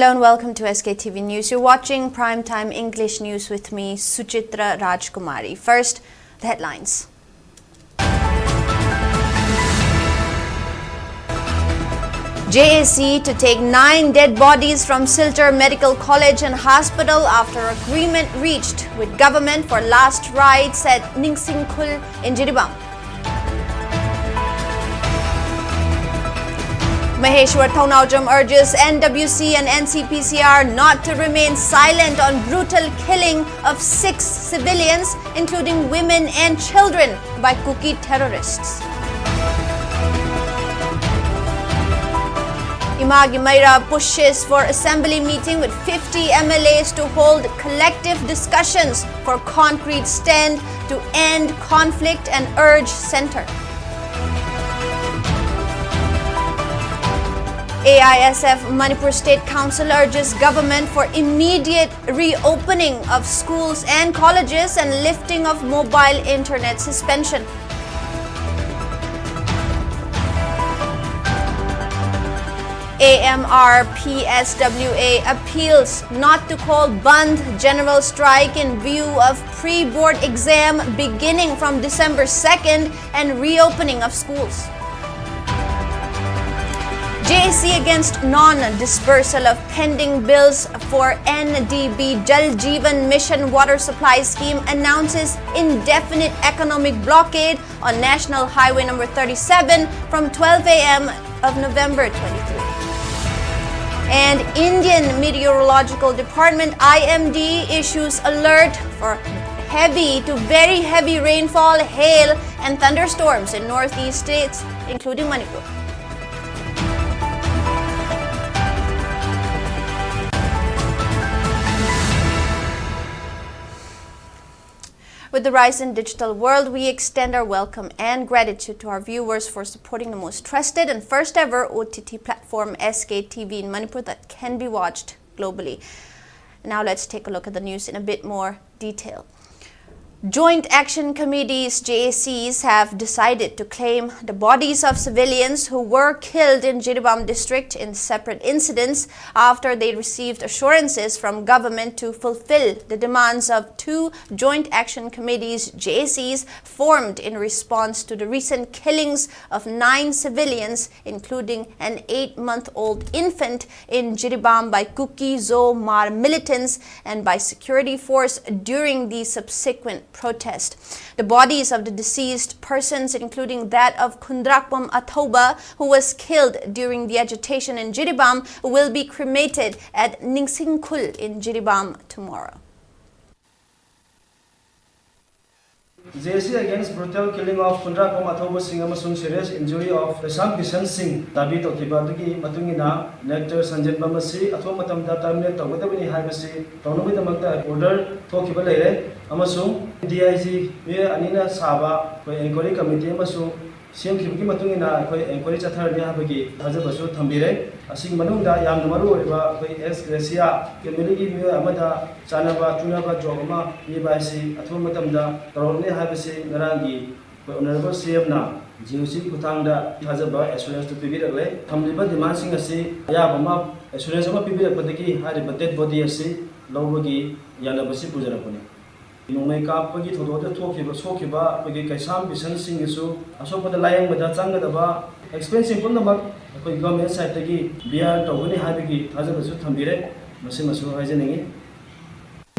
Hello and welcome to SKTV News. You're watching Primetime English News with me, Suchitra Rajkumari. First, the headlines. JAC to take 9 dead bodies from Silchar Medical College and Hospital after agreement reached with government for last rites at Ningsingkhul in Jiribam. Maheshwar Thaunaujam urges NWC and NCPCR not to remain silent on brutal killing of 6 civilians, including women and children, by Kuki terrorists. Imagi Maira pushes for assembly meeting with 50 MLAs to hold collective discussions for concrete stand to end conflict and urge center. AISF Manipur State Council urges government for immediate reopening of schools and colleges and lifting of mobile internet suspension. AMR PSWA appeals not to call Bandh general strike in view of pre-board exam beginning from December 2nd and reopening of schools. JAC against non-dispersal of pending bills for NDB Jal Jeevan Mission Water Supply Scheme announces indefinite economic blockade on National Highway number 37 from 12 a.m. of November 23. And Indian Meteorological Department IMD issues alert for heavy to very heavy rainfall, hail and thunderstorms in northeast states, including Manipur. With the rise in digital world, we extend our welcome and gratitude to our viewers for supporting the most trusted and first ever OTT platform SKTV in Manipur that can be watched globally. Now let's take a look at the news in a bit more detail. Joint Action Committees, JACs, have decided to claim the bodies of civilians who were killed in Jiribam district in separate incidents after they received assurances from government to fulfill the demands of 2 Joint Action Committees, JACs, formed in response to the recent killings of 9 civilians, including an 8-month-old infant in Jiribam by Kuki Zo Mar militants and by security force during the subsequent protest. The bodies of the deceased persons, including that of Kundrakbam Athoba, who was killed during the agitation in Jiribam, will be cremated at Ningsingkhul in Jiribam tomorrow. JAC against brutal killing of Kundrakbam Athoba Singh amasung serious injury of some petitions Singh dabi tokibadagi matungina nectar Sanjay Bamasi Athoba matamda terminate tawdabani haibasi tawnabidamakta order thokiba leire amasung DIG me anina saba koi inquiry committee amasung CMKibki matungina koi inquiry chatharni habagi hajabasu thambire asing manungda yamna maru oriba koi ex gracia kemiligi me amada chanaba tunaba jogama nibaisi Athoba matamda tawne habasi narangi koi honorable CM na JOC kutangda hajaba assurance to pibiragle thamliba demand sing asi ayabama assurance ma pibirakpadagi hariba dead body asi lawbagi yanabasi pujarapuni Nongmai kapagi thododa thokiba sokiba pagi kaisam bisan singisu asopada layang bada changadaba expensive punnamak koi government side tagi biar tawani habigi thajabasu thambire masimasu hajaningi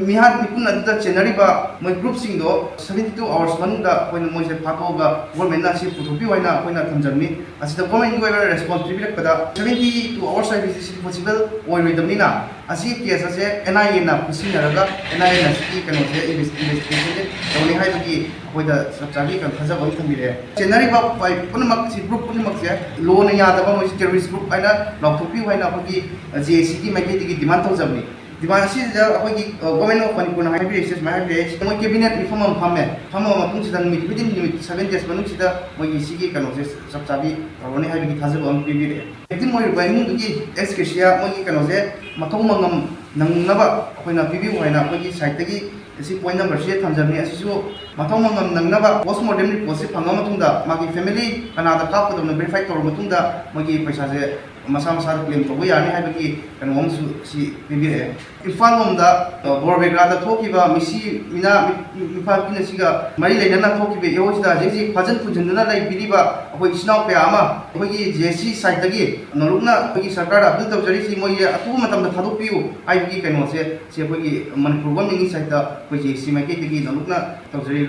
Mihan people at the Chenariba, my group sing do 72 hours Manda when Moise Papoga, woman Nasi Putupiwana, when I Tanjami, as the woman who ever responsibility, but 72 hours service is possible or with the Mina, as if yes, as a NIA Pusinaga, NIA can investigate, only Haibaki with the Satabik and Hazabon can be there. Chenariba by Punamak group Punamak, Lonia, the one with terrorist group, either Lokupi, Wainapaki, as a city might get demand of Zabli. Demand is the government of Manipur Hybrid, my village, my cabinet reform Pame, Pama within 7 days, Manuchita, Moyisi, Canosis, Sabsabi, or only having Tazo on PBD. If you want to give Escasia, Moyi Canose, Matomangam, Nanga, when a PB, when a Moyi Saitagi, the point number 8 Tanzania, as you Matomangam Nanga, was more than was a Pangamatunda, Magi family, another couple of the verified or Matunda, Mogi Pesase, masa masa claim to ya ni habiki kan wong su si pibire Imphal momda borbegra da thokiba misi mina Imphal kina siga mari leina thokibe yojda jeji phajan pujundana lai biriba hoi sinau pe ama hoi jesi side dagi nolukna hoi sarkar abdul tawjari si moi atu matam da thadu piu habiki kan mo se hoi Manipur government side da hoi jesi mai ke dagi nolukna tawjari.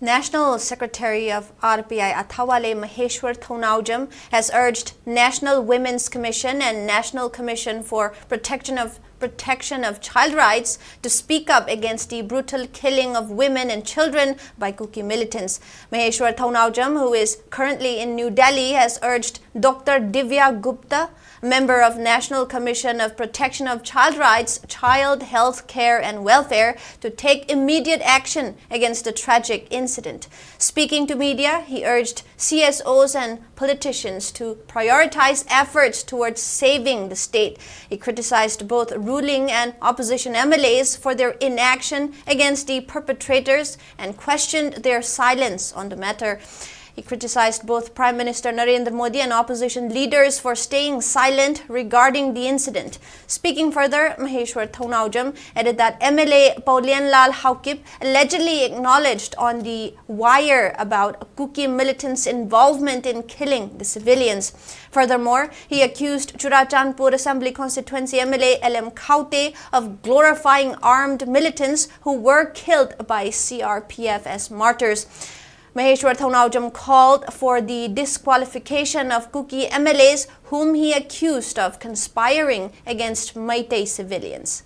National Secretary of RPI Athawale Maheshwar Thonaujam has urged National Women's Commission and National Commission for Protection of Child Rights to speak up against the brutal killing of women and children by Kuki militants. Maheshwar Thonaujam, who is currently in New Delhi, has urged Dr. Divya Gupta, member of National Commission of Protection of Child Rights, Child Health Care and Welfare, to take immediate action against the tragic incident. Speaking to media, he urged CSOs and politicians to prioritize efforts towards saving the state. He criticized both ruling and opposition MLAs for their inaction against the perpetrators and questioned their silence on the matter. He criticized both Prime Minister Narendra Modi and opposition leaders for staying silent regarding the incident. Speaking further, Maheshwar Thonaujam added that MLA Paulian Lal Haukip allegedly acknowledged on the wire about Kuki militants' involvement in killing the civilians. Furthermore, he accused Churachandpur Assembly Constituency MLA LM Khaute of glorifying armed militants who were killed by CRPF as martyrs. Maheshwar Thonaujam called for the disqualification of Kuki MLAs whom he accused of conspiring against Meitei civilians.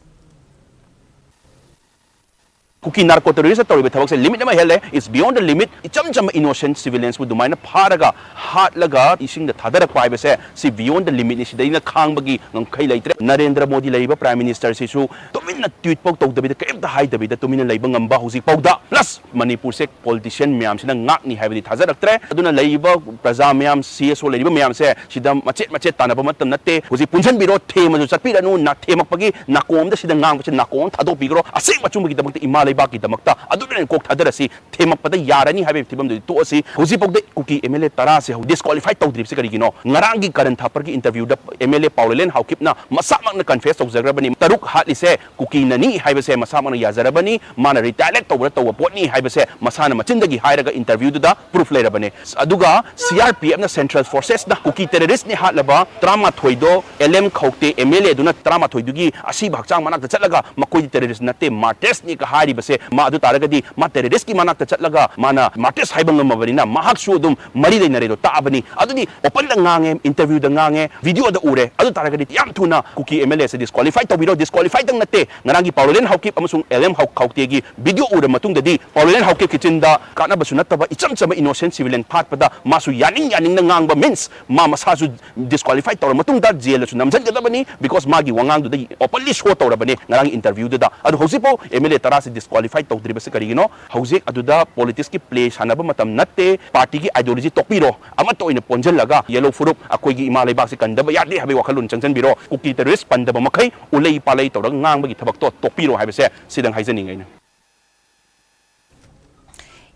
Kuki narco-terrorist tawriba thabak se limit nama hele is beyond the limit icham innocent civilians with dumaina pharaga hatlaga ising da thadara kwaiba se si beyond the limit ni sidaina khangbagi ngkai leitre Narendra Modi leiba prime minister si su tuminna tweet pok tawdabi da kaimta haidabi da tumina leiba ngamba husi pawda plus Manipur se politician myam sina ngakni haibadi thajaraktre aduna leiba praja myam CSO leiba myam se sida machet tanaba matam natte husi punjan biro thema ju chatpira nu na themakpagi nakom da sida ngang nakon thado bigro asing machumagi damakta imale baki damakta aduna kok thadarasi themakpada yarani habi thibam du to asi husi pokde Kuki MLA tara se disqualified tawdrip se karigino ngarangi karan thapar ki interview da MLA Paulen Haukipna masamak na confess tawzagrabani taruk hatli se Kuki nani haiba se masamak na yazarabani mana retaliate tawra taw potni haiba se masana machindagi hairaga interview da proof lerabane aduga CRPF na Central Forces na Kuki terrorist ni hatlaba trama thoido LM Khaukte MLA duna trama thoidugi asi bhakchang manak chatlaga makoi terrorist nate martes ni ka hari se ma adu taragadi ma terrorist ki manak chatlaga mana martes haibang mabarina mahak su dum mari dei naredo taabani adudi open da ngange interview da ngange video da ure adu taragadi yam thuna Kuki MLA se disqualified to biro disqualified dang nate ngarangi Paulen Haukip amasung LM Khaukte gi video ure matung dadi Paulen Haukip kitchinda kana basu nataba icham chama innocent civilian patpada masu yaning na ngangba means ma masasu disqualified to matung da jail su namjan gadabani because magi wangang du openly show to rabani ngarang interview da adu hosipo MLA tara se disqualified to driba se karigino hausi aduda politics ki play sanaba matam natte party ki ideology tokpiro amato ina ponjal laga yellow furup akoi gi imalai bak se kandaba yadi habi wakhalun changjan biro Kuki terrorist pandaba makai ulei palai to ngang bagi thabak to tokpiro habi se sidang haijaning ngai.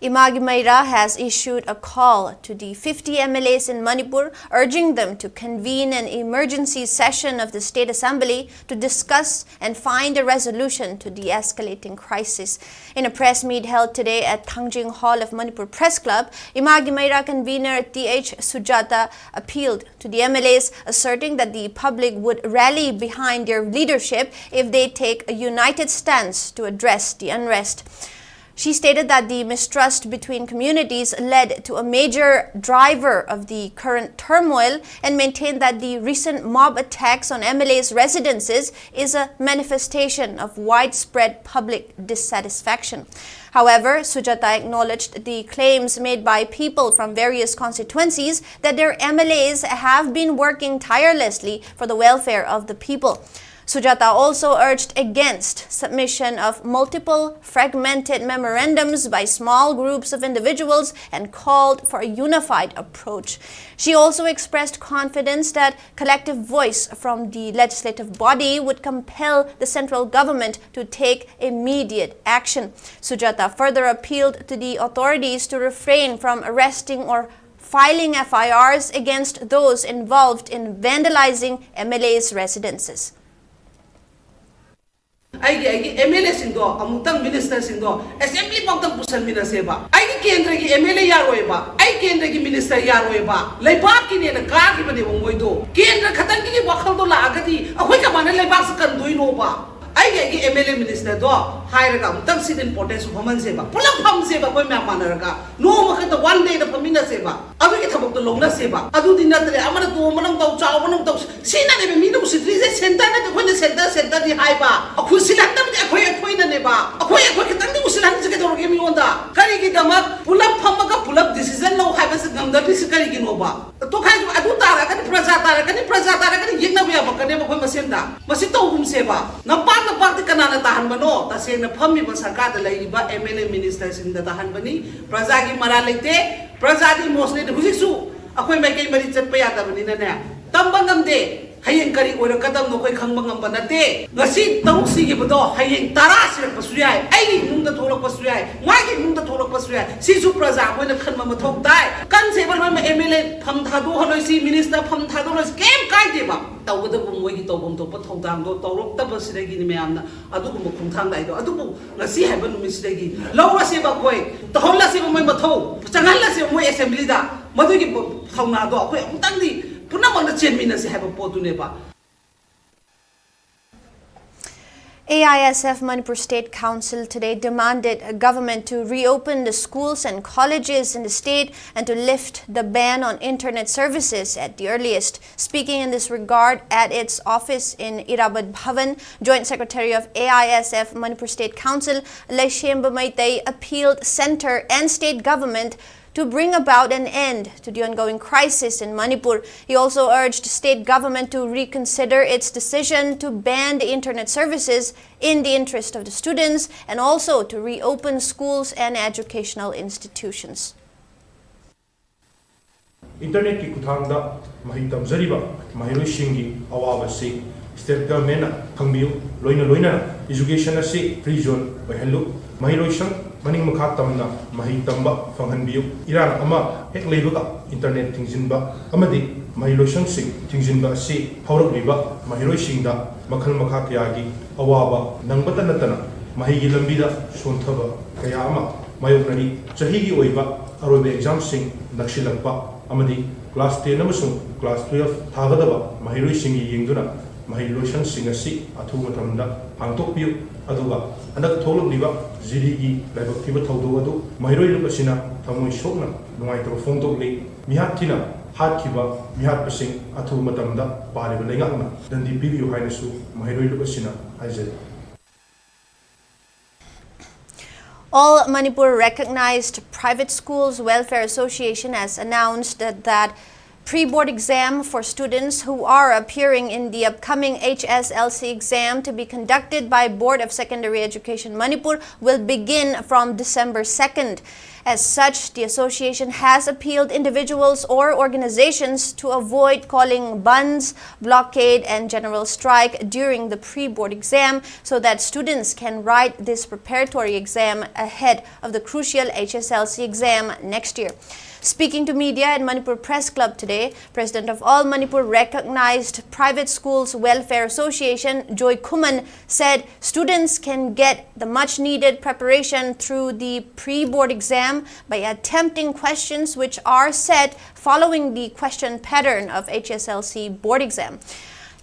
Imagi Maira has issued a call to the 50 MLAs in Manipur, urging them to convene an emergency session of the State Assembly to discuss and find a resolution to the escalating crisis. In a press meet held today at Thangjing Hall of Manipur Press Club, Imagi Maira convener TH Sujata appealed to the MLAs, asserting that the public would rally behind their leadership if they take a united stance to address the unrest. She stated that the mistrust between communities led to a major driver of the current turmoil and maintained that the recent mob attacks on MLA's residences is a manifestation of widespread public dissatisfaction. However, Sujata acknowledged the claims made by people from various constituencies that their MLAs have been working tirelessly for the welfare of the people. Sujata also urged against submission of multiple fragmented memorandums by small groups of individuals and called for a unified approach. She also expressed confidence that collective voice from the legislative body would compel the central government to take immediate action. Sujata further appealed to the authorities to refrain from arresting or filing FIRs against those involved in vandalizing MLA's residences. MLA sindo amutang minister sindo assembly pangtang pusan minaseba ai kendra ki MLA yaroiba ai kendra ki minister yaroiba leibak ki ne ka ki bane moido kendra khatang ki wakhal do la agati ahoi ka mana leibak sa kan doino ba ai MLA minister do hairaga amutang sit importance human seba pulang pham seba koi ma manaraga no ma ka one day da pamina seba adu ki thabok to longna seba adu dinatre amana to manang tau chaw manang tau sina ne mi no sitri se center na ko ne center di haiba akhu silan tam de akoi na ne ba akoi kitang di usilan se ke dor ge mi onda kari ki dama pulang pham ka pulang decision lo haiba se gamda bi se kari ki no ba to khai adu tara ka praja tara ka yengna bi ba ka ne ba ko masenda masito hum seba na pa di kanana tahan mano taseng na phami ba sarkar da laiba MLA minister sing da tahan bani praja ki mara leite praja di mostly de husisu akoi mai kai mari chat pa ya da bani na ne tambang gamde hayeng kari ora kadam no koi khangba ngamba nate ngasi tau si gi bodo hayeng tara sir pasuyai ai nung da tholok pasuyai mai gi nung da tholok pasuyai si su praja ko na khanma ma thok dai kan se bar ma MLA pham tha do holoi si minister pham tha do kem kai de ba tau ga bu moi gi tau bom to pa thok dang do tawrok ta ba sire gi ni me amna adu ko khung thang dai do adu bu ngasi hai ba nu mi sire gi lawa se ba koi to holla se ba moi ma thau changal la se moi assembly da madu gi thongna do koi amtang di AISF Manipur State Council today demanded a government to reopen the schools and colleges in the state and to lift the ban on internet services at the earliest. Speaking in this regard at its office in Irabad Bhavan, Joint Secretary of AISF Manipur State Council, Laishemba Maitei, appealed center and state government to bring about an end to the ongoing crisis in Manipur. He also urged state government to reconsider its decision to ban the internet services in the interest of the students and also to reopen schools and educational institutions. Internet ki kuthangda mahi tamjariba mahiroi shingi awabasi state government khangbiu loina education asi free zone oihalu mahiroi sang maning makha tamna mahi tamba phanghanbiu iran ama hek leibaga internet thingsinba amadi mahiroi sang sing thingsinba asi haurakliba mahiroi singda makhal makha kayagi awaba nangbata natana mahi gi lambida sonthaba kaya ama mayoknani chahi gi oiba aroiba exam sing nakshilakpa amadi class 10 amasung class 12 thagadaba mahiroi singi yengduna mahiroi sang sing asi athu matamda pangtokpiu aduga andak thologliba jirigi laibak thiba thaudo adu mahiroi lupasina thamoi sokna nuai to phongtokli mihathina hatkiba mihat pasing athu matamda pariba lengakna dandi bibiu hainasu mahiroi lupasina aije. All Manipur Recognized Private Schools Welfare Association has announced that pre-board exam for students who are appearing in the upcoming HSLC exam to be conducted by Board of Secondary Education Manipur will begin from December 2nd. As such, the association has appealed individuals or organizations to avoid calling bands, blockade and general strike during the pre-board exam so that students can write this preparatory exam ahead of the crucial HSLC exam next year. Speaking to media at Manipur Press Club today, President of All Manipur Recognized Private Schools Welfare Association, Joy Kuman, said students can get the much-needed preparation through the pre-board exam by attempting questions which are set following the question pattern of HSLC board exam.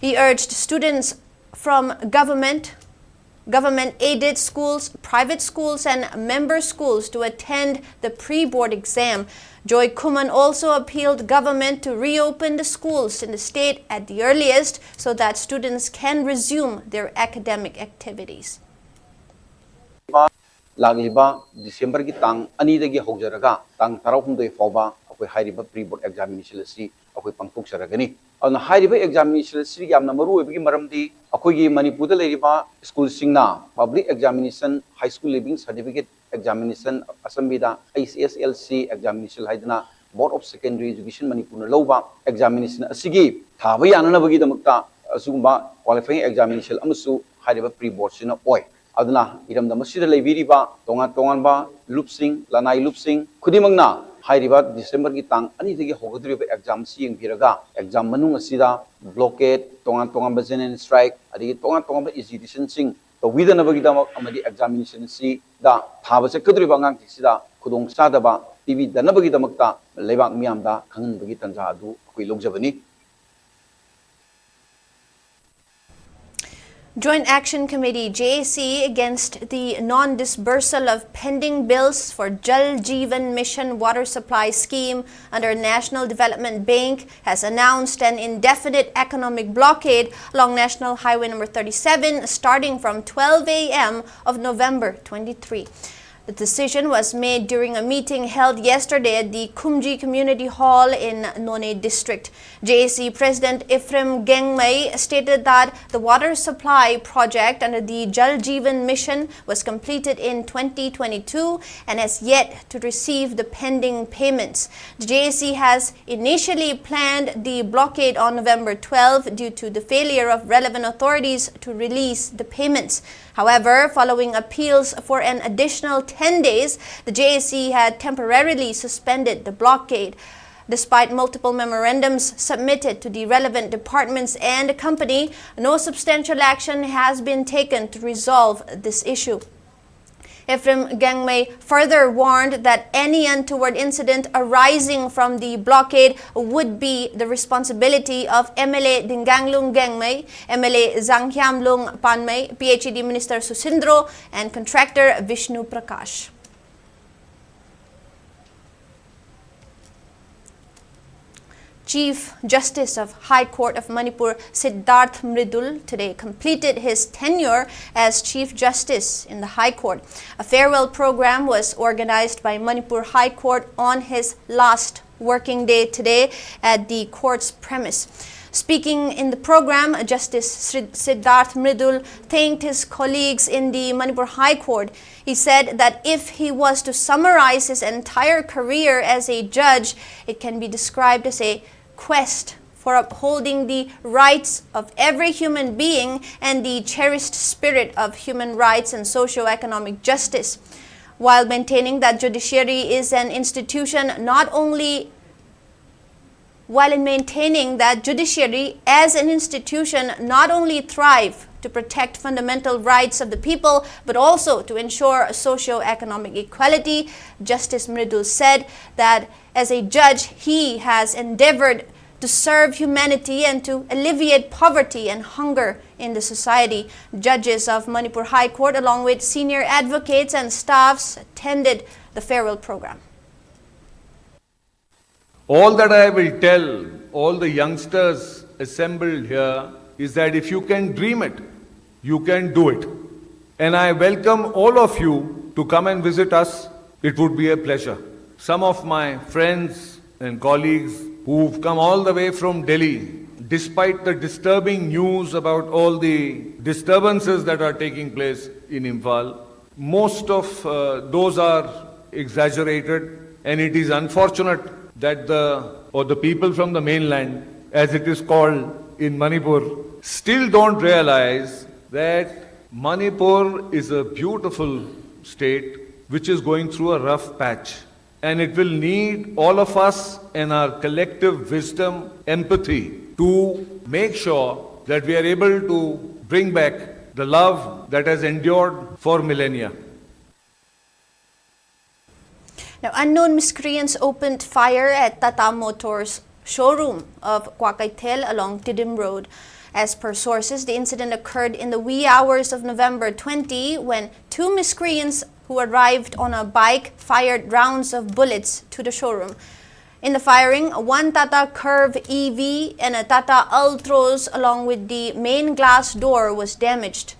He urged students from government-aided schools, private schools and member schools to attend the pre-board exam. Joy Kuman also appealed government to reopen the schools in the state at the earliest so that students can resume their academic activities. Lagliba December ki tang ani dagi hojaraga tang tarahumdoi fawba akoi hairiba pre-board examination si akoi pangtok saragani ana hairiba examination si yamna maru oibagi maramdi akoi gi Manipur da leiriba school singna public examination high school leaving certificate examination asambida HSLC examination haidana Board of Secondary Education Manipur na lawba examination asigi thaba yanana bagi damakta asugumba qualifying examination amasu hairiba pre-board sina oi aduna iram da masida leibiriba tongan ba loopsing lanai loopsing khudimangna हाइरिबा December की तांग अनिदगी होगद्रिबा exam सी यंगबिरगा exam मनुंग असिदा blockade तोंगान तोंगान जेनरल स्ट्राइक अदि तोंगान तोंगान एजुकेशन सिंग तौबीदनबगीदमक अमदि एग्जामिनेशन सी दा थाबसे कद्रिबा अंगांग सिदा खुदोंग सादबा टीवी दनबगीदमकता लेबाक मियामदा खंगनबगी तंजा अदु अखोय लौजबनी Joint Action Committee JAC against the non-disbursal of pending bills for Jal Jeevan Mission water supply scheme under National Development Bank has announced an indefinite economic blockade along National Highway number 37 starting from 12 a.m. of November 23. The decision was made during a meeting held yesterday at the Kumji Community Hall in None District. JAC President Ephraim Gengmei stated that the water supply project under the Jal Jeevan Mission was completed in 2022 and has yet to receive the pending payments. The JAC has initially planned the blockade on November 12 due to the failure of relevant authorities to release the payments. However, following appeals for an additional 10 days, the JAC had temporarily suspended the blockade. Despite multiple memorandums submitted to the relevant departments and the company, no substantial action has been taken to resolve this issue. Ephraim Gengmei further warned that any untoward incident arising from the blockade would be the responsibility of MLA Dinganglung Gengmei, MLA Zanghyamlung Panmei, PhD Minister Susindro, and contractor Vishnu Prakash. Chief Justice of High Court of Manipur Siddharth Mridul today completed his tenure as Chief Justice in the High Court. A farewell program was organized by Manipur High Court on his last working day today at the court's premise. Speaking in the program, Justice Siddharth Mridul thanked his colleagues in the Manipur High Court. He said that if he was to summarize his entire career as a judge, it can be described as a quest for upholding the rights of every human being and the cherished spirit of human rights and socio-economic justice, while maintaining that judiciary is an institution while in maintaining that judiciary as an institution not only thrive to protect fundamental rights of the people, but also to ensure socio-economic equality. Justice Mridul said that as a judge, he has endeavored to serve humanity and to alleviate poverty and hunger in the society. Judges of Manipur High Court, along with senior advocates and staffs, attended the farewell program. All that I will tell all the youngsters assembled here is that if you can dream it, you can do it. And I welcome all of you to come and visit us. It would be a pleasure. Some of my friends and colleagues who've come all the way from Delhi, despite the disturbing news about all the disturbances that are taking place in Imphal, most of those are exaggerated, and it is unfortunate that the people from the mainland, as it is called in Manipur, still don't realize that Manipur is a beautiful state which is going through a rough patch. And it will need all of us and our collective wisdom, empathy, to make sure that we are able to bring back the love that has endured for millennia. Now, unknown miscreants opened fire at Tata Motors showroom of Kwakaitel along Tidim Road. As per sources, the incident occurred in the wee hours of November 20 when two miscreants who arrived on a bike fired rounds of bullets to the showroom. In the firing, one Tata Curve EV and a Tata Ultros along with the main glass door was damaged.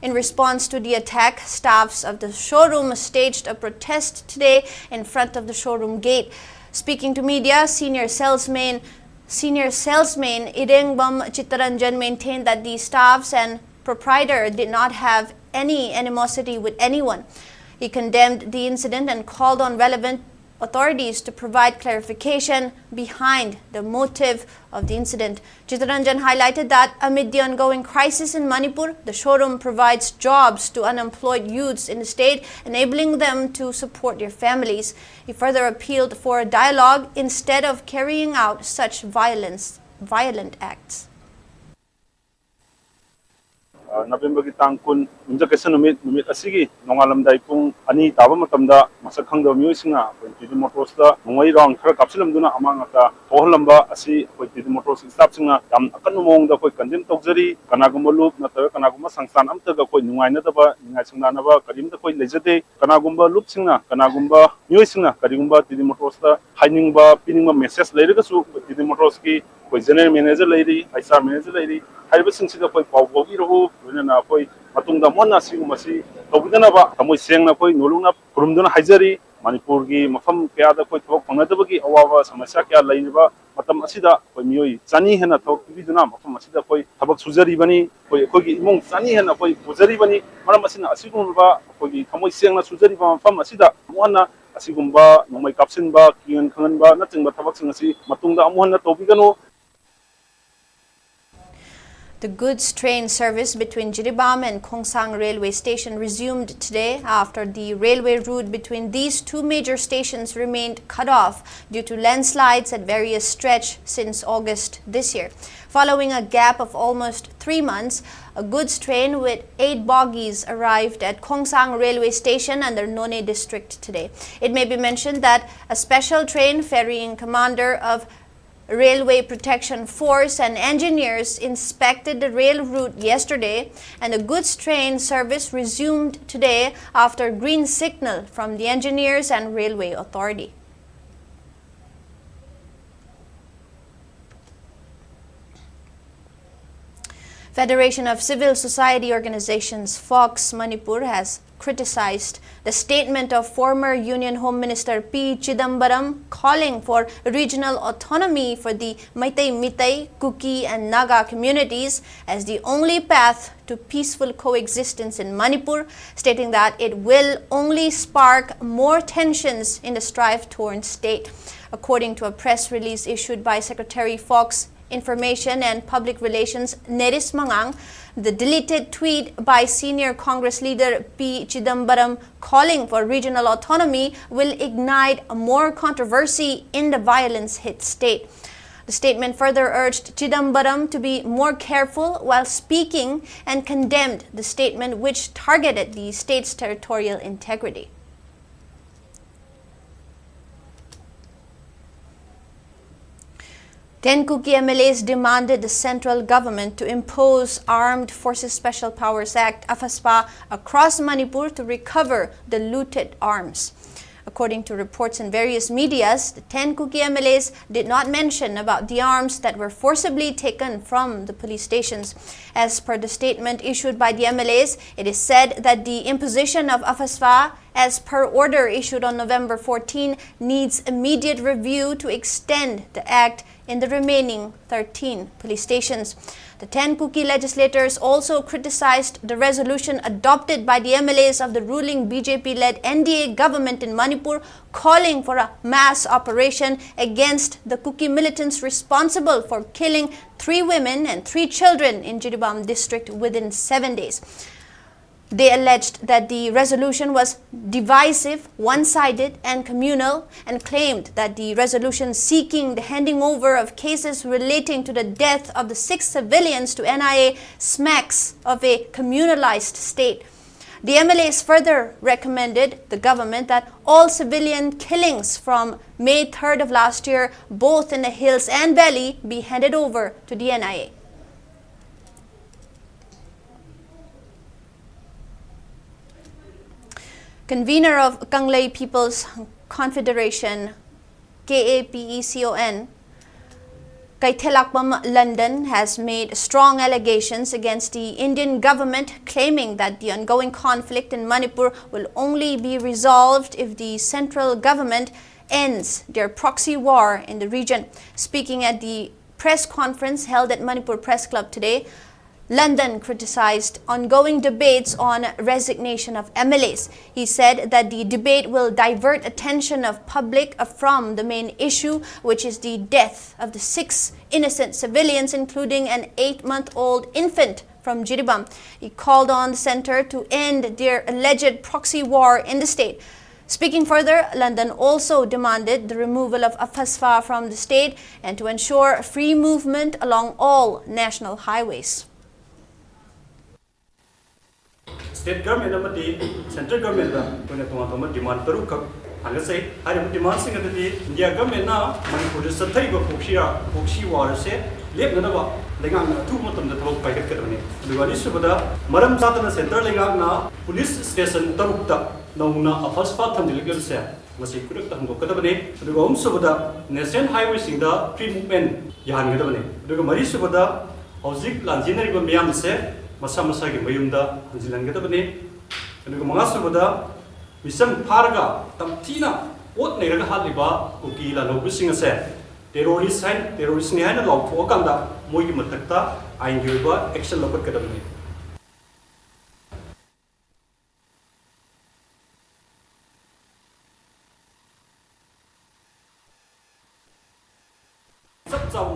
In response to the attack, staffs of the showroom staged a protest today in front of the showroom gate. Speaking to media, senior salesman Jiribam Chittaranjan maintained that the staffs and proprietor did not have any animosity with anyone. He condemned the incident and called on relevant authorities to provide clarification behind the motive of the incident. Chittaranjan highlighted that amid the ongoing crisis in Manipur, the showroom provides jobs to unemployed youths in the state, enabling them to support their families. He further appealed for a dialogue instead of carrying out such violent acts. November kitang kun injakesa numit asigi nongalamdai pung ani taba matamda masak khangda miyusinga pwenti motors da nongai rong khara kapsilamduna amanga ta tohlamba asi pwenti motors staff singa yam akanu mongda koi condemn tokjari kanagumba loop nata kanagumba sangsan amtaga koi nungai na daba ningai singna naba karimda koi lejate kanagumba loop singa kanagumba miyusinga karimba tidi motors da hainingba piningba message leiraga su tidi motors ki koi general manager leiri ISR manager leiri 하이버싱시가 거의 바우바기로 왜냐나 거의 마통다 못나시 마시 더비다나바 담oi 생나 거의 놀롱나 부름드나 하이저리 마니푸르기 마팜 깨아다 거의 더 방나더버기 어와와 సమస్య 깨아 라이바 마탐 아시다 거의 미요이 짜니 해나 더 비비드나 마팜 아시다 거의 타박 수저리바니 거의 거기 이몽 짜니 해나 거의 부저리바니 마람 아시나 아시군바 거기 담oi 생나 수저리바 마팜 아시다 뭐하나 아시군바 농마이 값신바 기은 강은바 나증바 타박싱asi 마통다 아무한나 더비가노. The goods train service between Jiribam and Khongsang railway station resumed today after the railway route between these two major stations remained cut off due to landslides at various stretch since August this year. Following a gap of almost 3 months, a goods train with 8 bogies arrived at Khongsang railway station under None district today. It may be mentioned that a special train ferrying commander of Railway Protection Force and engineers inspected the rail route yesterday, and the goods train service resumed today after green signal from the engineers and railway authority. Federation of Civil Society Organizations, Fox Manipur, has criticized the statement of former Union Home Minister P. Chidambaram calling for regional autonomy for the Meitei, Kuki and Naga communities as the only path to peaceful coexistence in Manipur, stating that it will only spark more tensions in the strife-torn state. According to a press release issued by Secretary Fox Information and Public Relations Neris Mangang, the deleted tweet by senior Congress leader P. Chidambaram calling for regional autonomy will ignite more controversy in the violence-hit state. The statement further urged Chidambaram to be more careful while speaking and condemned the statement which targeted the state's territorial integrity. Ten Kuki MLAs demanded the central government to impose Armed Forces Special Powers Act (AFSPA) across Manipur to recover the looted arms. According to reports in various medias, the 10 Kuki MLAs did not mention about the arms that were forcibly taken from the police stations. As per the statement issued by the MLAs, it is said that the imposition of AFSPA, as per order issued on November 14, needs immediate review to extend the act in the remaining 13 police stations. The 10 Kuki legislators also criticized the resolution adopted by the MLAs of the ruling BJP-led NDA government in Manipur, calling for a mass operation against the Kuki militants responsible for killing 3 women and 3 children in Jiribam district within 7 days. They alleged that the resolution was divisive, one-sided and communal, and claimed that the resolution seeking the handing over of cases relating to the death of the 6 civilians to NIA smacks of a communalized state. The MLAs further recommended the government that all civilian killings from May 3rd of last year, both in the hills and valley, be handed over to the NIA. Convener of Kanglei People's Confederation, KAPECON, Kaithelakpam London, has made strong allegations against the Indian government, claiming that the ongoing conflict in Manipur will only be resolved if the central government ends their proxy war in the region. Speaking at the press conference held at Manipur Press Club today, London criticized ongoing debates on resignation of MLAs. He said that the debate will divert attention of public from the main issue, which is the death of the 6 innocent civilians, including an 8-month-old infant from Jiribam. He called on the centre to end their alleged proxy war in the state. Speaking further, London also demanded the removal of AFASFA from the state and to ensure free movement along all national highways. State government amadi central government da kona toma demand taru kak hangasai hari demand sing adadi India government na Manipur sa thai ba pokshi war se lep na ba lengang na thu matam da tholok pai kat ne duwani subada maram satana center lengang na police station taruk ta nauna AFASFA thamjil gel se masi kurak ta hangok kada bane duwa subada national highway sing da free movement yan gada bane duwa mari subada hojik lanjinari ba miyam se masa-masa ki mayumda hanjilan gadabani aduga mga subada misam pharga tamthina ot neiraga haliba ukila lobusing ase terrorist ni haina lawtho kanda moigi matakta ain giba action lapat kadabani sab jaw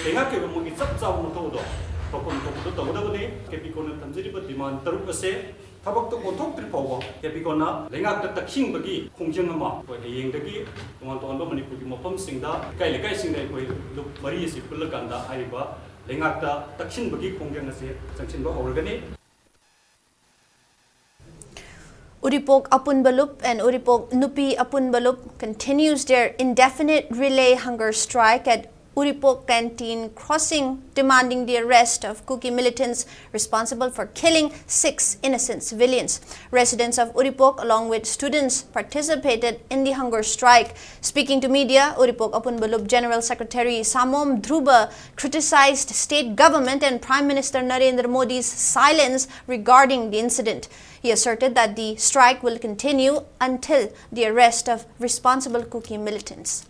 tenga ke mogi sab jaw no to do Tokon to tawdabani kepikona tamjiriba demand taruk ase thabak to konthok tri pawwa kepikona lengak ta takhing bagi khongjang ama ko yengdagi tuan tuan ba Manipur ki mapam singda kai singda koi luk mari si pulakanda aiba lengak ta takshin bagi khongjang ase changchin ba aurgani Uripok Apunbalup and Uripok Nupi Apunbalup continues their indefinite relay hunger strike at Uripok Canteen Crossing, demanding the arrest of Kuki militants responsible for killing 6 innocent civilians. Residents of Uripok, along with students, participated in the hunger strike. Speaking to media, Uripok Apunbalup General Secretary Samom Dhruba criticized state government and Prime Minister Narendra Modi's silence regarding the incident. He asserted that the strike will continue until the arrest of responsible Kuki militants.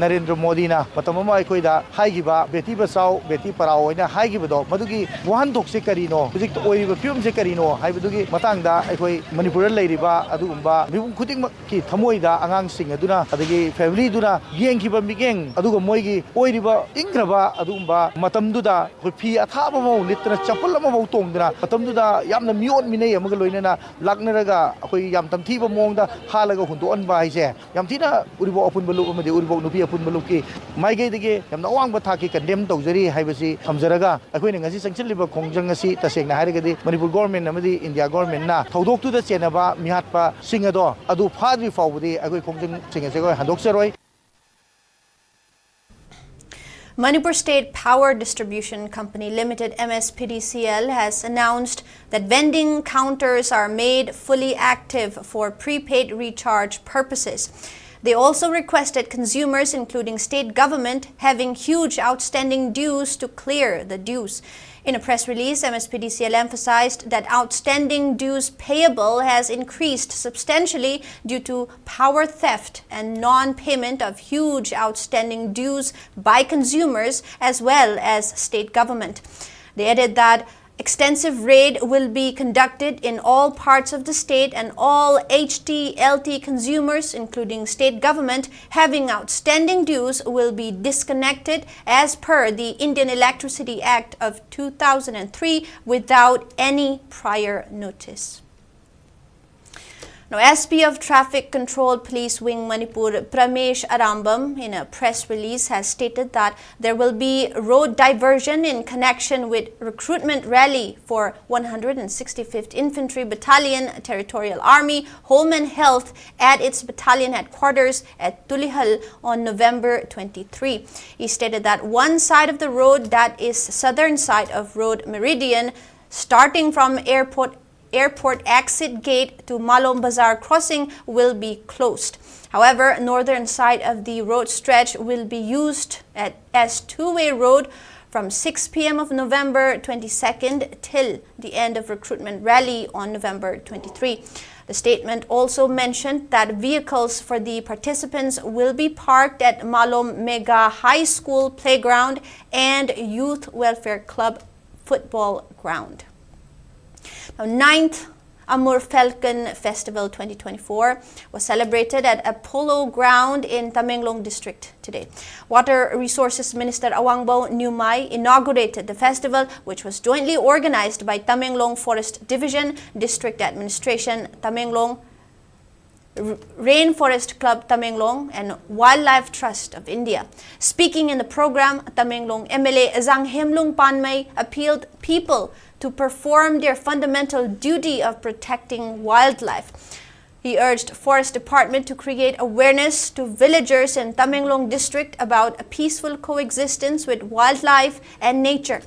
Narendra Modi na matamama aikoida haigiba beti basau beti parao ina haigibado madugi wahan dokse karino hujik oiba pium se karino haibadugi matangda aikoi Manipur leiriba adugumba mibum khuting ki thamoida angang sing aduna adagi family duna yengkiba migeng aduga moigi oiriba ingraba adugumba matamduda khoi phi athaba mo litna chapal ma mo tongdra matamduda yamna mion minei amaga loinana laknaraga akoi yam tamthiba mongda halaga hundo anba haise yamthina uribo Apunbalup amade uribo nupi Apunbalup maigay dige yamna awang ba thaki condemn tawjari haibasi thamjaraga akhoi ngasi sangchiliba khongjang asi tasengna hairagadi Manipur government amadi India government na thodok tu da chenaba mihatpa singado adu phadri fawbudi akhoi khongjang singase ko handokseroi. Manipur State Power Distribution Company Limited MSPDCL has announced that vending counters are made fully active for prepaid recharge purposes. They also requested consumers, including state government, having huge outstanding dues to clear the dues. In a press release, MSPDCL emphasized that outstanding dues payable has increased substantially due to power theft and non-payment of huge outstanding dues by consumers as well as state government. They added that extensive raid will be conducted in all parts of the state and all HT/LT consumers, including state government, having outstanding dues will be disconnected as per the Indian Electricity Act of 2003 without any prior notice. Now, SP of Traffic Control Police Wing Manipur, Pramesh Arambam, in a press release has stated that there will be road diversion in connection with recruitment rally for 165th Infantry Battalion, Territorial Army, Home and Health at its battalion headquarters at Tulihal on November 23. He stated that one side of the road, that is southern side of Road Meridian, starting from Airport exit gate to Malom Bazaar crossing will be closed. However, northern side of the road stretch will be used as two-way road from 6 p.m. of November 22nd till the end of recruitment rally on November 23. The statement also mentioned that vehicles for the participants will be parked at Malom Mega High School playground and Youth Welfare Club football ground. Now, 9th Amur Falcon Festival 2024 was celebrated at Apollo Ground in Tamenglong District today. Water Resources Minister Awangbo Nyumai inaugurated the festival, which was jointly organized by Tamenglong Forest Division, District Administration, Tamenglong Rainforest Club Tamenglong and Wildlife Trust of India. Speaking in the program, Tamenglong MLA Zang Hemlung Panmay appealed people to perform their fundamental duty of protecting wildlife. He urged Forest Department to create awareness to villagers in Tamenglong District about a peaceful coexistence with wildlife and nature.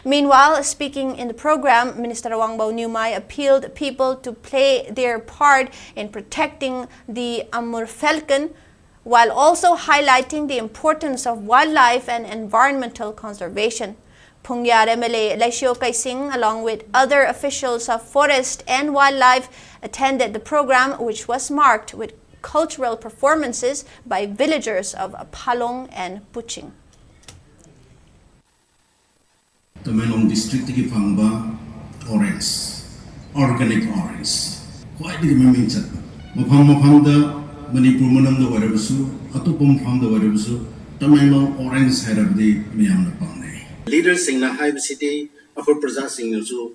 Meanwhile, speaking in the program, Minister Awangbo Nyumai appealed people to play their part in protecting the Amur Falcon, while also highlighting the importance of wildlife and environmental conservation. Pungyar MLA Laisio Kaising, along with other officials of forest and wildlife, attended the program, which was marked with cultural performances by villagers of Palong and Puching. Tamenglong District ki phangba orange, organic orange. Quite the maming chat. Mafang da Manipur manam da warabusu, atupum phang da warabusu, Tamenglong orange harabdi miyam na pangne. Leaders sing na high city, akur praja sing nusu,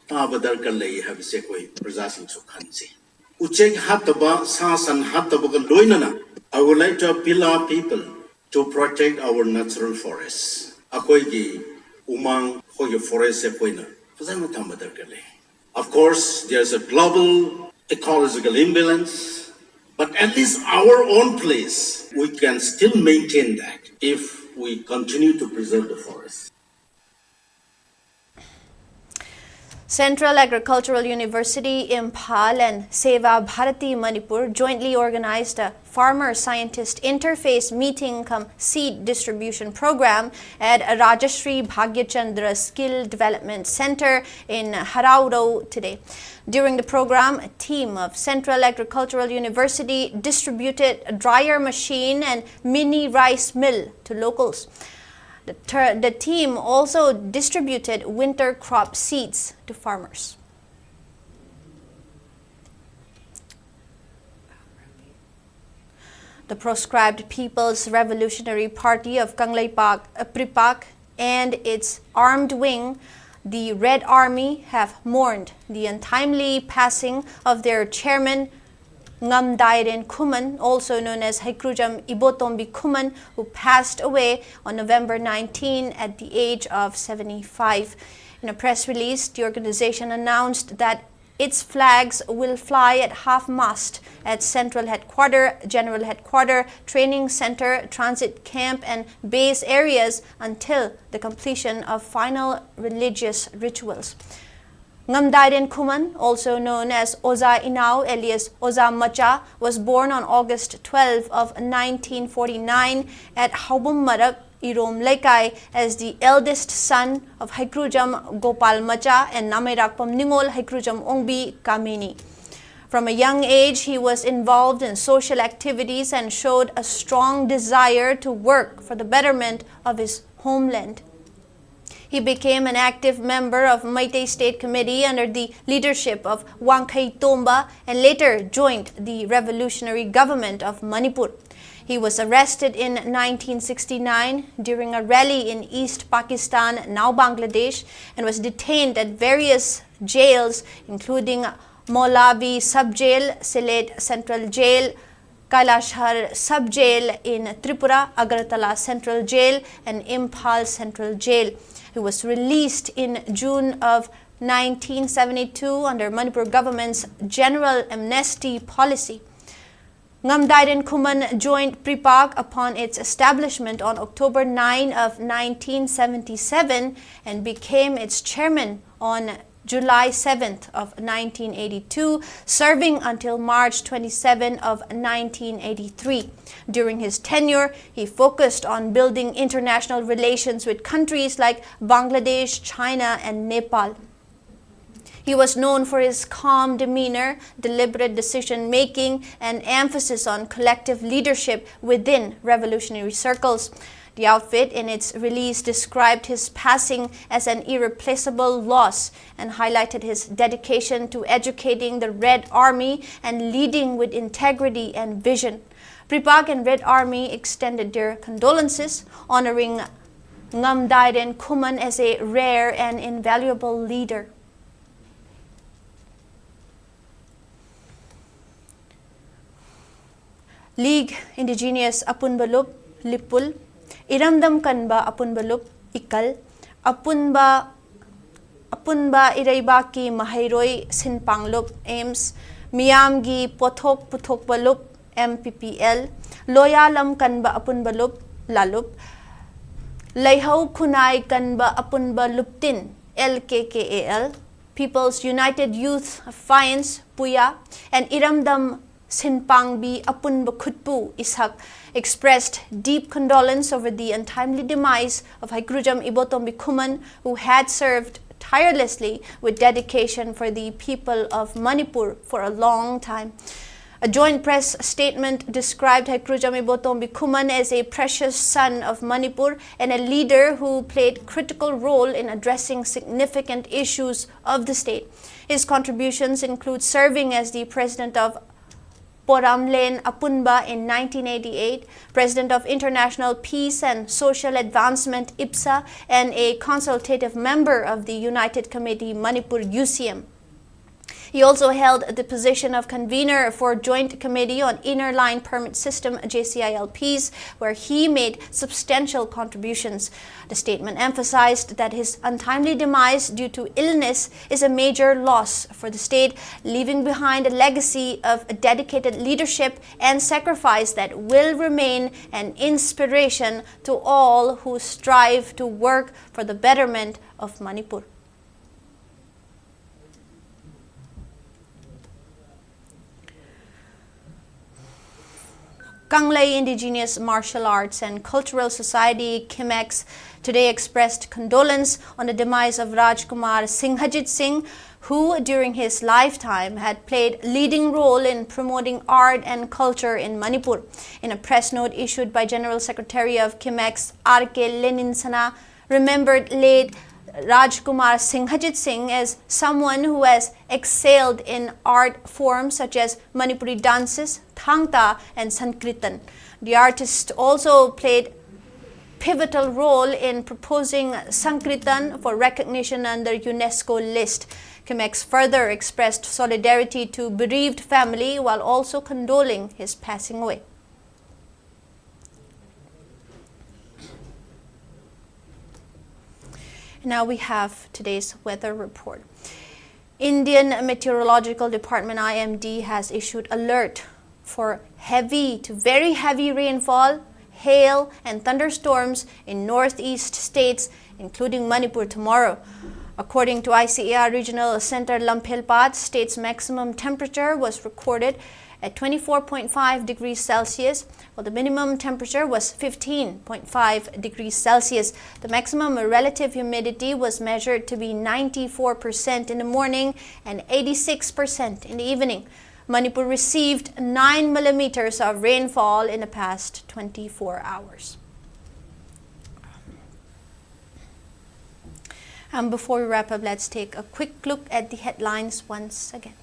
tabadar kan lay have se koi praja sing su khansi. Uchek hataba sasan hataba kan loinana. I would like to appeal our people to protect our natural forests. Akoi gi umang hoye forest se koina. Fazama tamadar kan lay. Of course, there's a global ecological imbalance, but at least our own place, we can still maintain that if we continue to preserve the forest. Central Agricultural University, Imphal and Seva Bharati Manipur jointly organized a farmer-scientist interface meeting cum seed distribution program at Rajashri Bhagyachandra Skill Development Center in Harauro today. During the program, a team of Central Agricultural University distributed a dryer machine and mini rice mill to locals. The team also distributed winter crop seeds to farmers. The proscribed People's Revolutionary Party of Kangleipak, Pripak, and its armed wing, the Red Army, have mourned the untimely passing of their chairman, Ngamdairen Kuman, also known as Haikrujam Ibotombi Kuman, who passed away on November 19 at the age of 75. In a press release, the organization announced that its flags will fly at half-mast at Central Headquarters, General Headquarters, Training Center, Transit Camp and base areas until the completion of final religious rituals. Ngamdairen Kuman, also known as Oza Inau alias Oza Macha, was born on August 12 of 1949 at Haubum Marak, Irom Laikai, as the eldest son of Haikrujam Gopal Macha and Namairakpam Ningol Haikrujam Ongbi Kamini. From a young age, he was involved in social activities and showed a strong desire to work for the betterment of his homeland. He became an active member of Meitei State Committee under the leadership of Wangkai Tomba and later joined the revolutionary government of Manipur. He was arrested in 1969 during a rally in East Pakistan, now Bangladesh, and was detained at various jails including Maulavi Sub-Jail, Sylhet Central Jail, Kailashhar Sub-Jail in Tripura, Agartala Central Jail and Imphal Central Jail. He was released in June of 1972 under Manipur government's general amnesty policy. Ngamdairen Kuman joined Pripak upon its establishment on October 9 of 1977 and became its chairman on July 7th of 1982, serving until March 27 of 1983. During his tenure, he focused on building international relations with countries like Bangladesh, China, and Nepal. He was known for his calm demeanor, deliberate decision-making, and emphasis on collective leadership within revolutionary circles. The outfit, in its release, described his passing as an irreplaceable loss and highlighted his dedication to educating the Red Army and leading with integrity and vision. Pripag and Red Army extended their condolences, honoring Ngamdairen Kuman as a rare and invaluable leader. League Indigenous Apunbalup Lipul, Iramdam Kanba Apunbalup Ikal, Apunba Iraibaki Mahairoi Sinpanglup Ames, Miyamgi Pothok Puthokbalup MPPL, Loyalam Kanba Apunbalup Lalup, Laihau Kunai Kanba Apunbaluptin LKKAL, People's United Youth Alliance Puya, and Iramdam Sinpangbi Apunba Khutpu Ishak expressed deep condolence over the untimely demise of Haikrujam Ibotom Bikuman, who had served tirelessly with dedication for the people of Manipur for a long time. A joint press statement described Haikrujam Ibotom Bikuman as a precious son of Manipur and a leader who played a critical role in addressing significant issues of the state. His contributions include serving as the president of Poramlen Apunba in 1988, President of International Peace and Social Advancement IPSA, and a consultative member of the United Committee Manipur UCM. He also held the position of convener for Joint Committee on Inner Line Permit System JCILPs, where he made substantial contributions. The statement emphasized that his untimely demise due to illness is a major loss for the state, leaving behind a legacy of dedicated leadership and sacrifice that will remain an inspiration to all who strive to work for the betterment of Manipur. Kanglei Indigenous Martial Arts and Cultural Society KIMEX today expressed condolence on the demise of Rajkumar Singhajit Singh, who during his lifetime had played a leading role in promoting art and culture in Manipur. In a press note issued by General Secretary of KIMEX R.K. Leninsana, remembered late Rajkumar Singhajit Singh as someone who has excelled in art forms such as Manipuri dances, Thangta, and Sankirtan. The artist also played a pivotal role in proposing Sankirtan for recognition under UNESCO list. KIMEX further expressed solidarity to bereaved family while also condoling his passing away. Now we have today's weather report. Indian Meteorological Department IMD has issued alert for heavy to very heavy rainfall, hail and thunderstorms in northeast states, including Manipur tomorrow. According to ICAR Regional Center Lamphelpat, state's maximum temperature was recorded at 24.5 degrees Celsius, while the minimum temperature was 15.5 degrees Celsius. The maximum relative humidity was measured to be 94% in the morning and 86% in the evening. Manipur received 9 millimeters of rainfall in the past 24 hours. And before we wrap up, let's take a quick look at the headlines once again.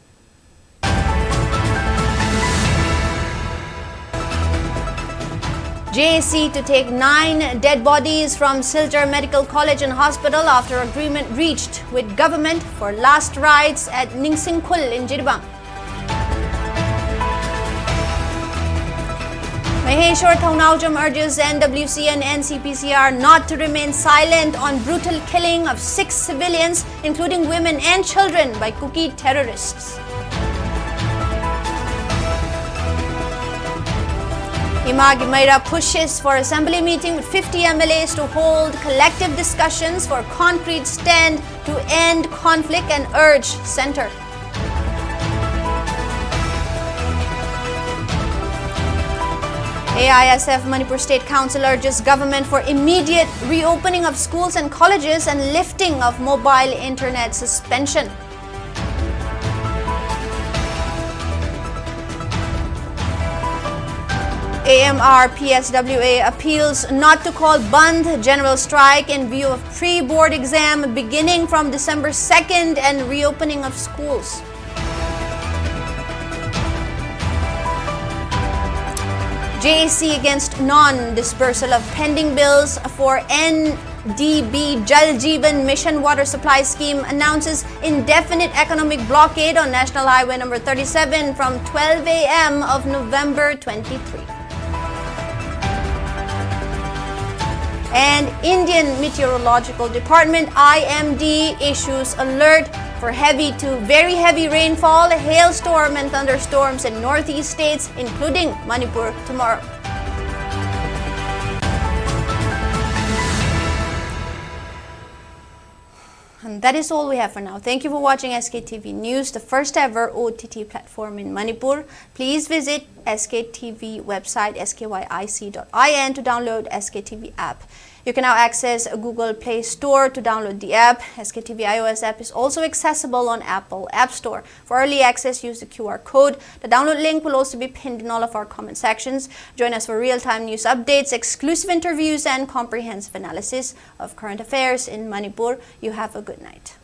JAC to take 9 dead bodies from Silchar Medical College and Hospital after agreement reached with government for last rites at Ningsingkhul in Jiribam. Maheshwar Thaunaujam urges NWC and NCPCR not to remain silent on brutal killing of 6 civilians, including women and children, by Kuki terrorists. Hima Gimaira pushes for assembly meeting with 50 MLAs to hold collective discussions for concrete stand to end conflict and urge center. AISF Manipur State Council urges government for immediate reopening of schools and colleges and lifting of mobile internet suspension. AMR PSWA appeals not to call Bandh general strike in view of pre-board exam beginning from December 2nd and reopening of schools. JAC against non-dispersal of pending bills for NDB Jal Jeevan Mission Water Supply Scheme announces indefinite economic blockade on National Highway number 37 from 12 a.m. of November 23. And Indian Meteorological Department IMD issues alert for heavy to very heavy rainfall, hailstorm and thunderstorms in northeast states, including Manipur tomorrow. And that is all we have for now. Thank you for watching SKTV News, the first ever OTT platform in Manipur. Please visit SKTV website skyic.in to download SKTV app. You can now access a Google Play Store to download the app. SKTV iOS app is also accessible on Apple App Store. For early access, use the QR code. The download link will also be pinned in all of our comment sections. Join us for real-time news updates, exclusive interviews, and comprehensive analysis of current affairs in Manipur. You have a good night.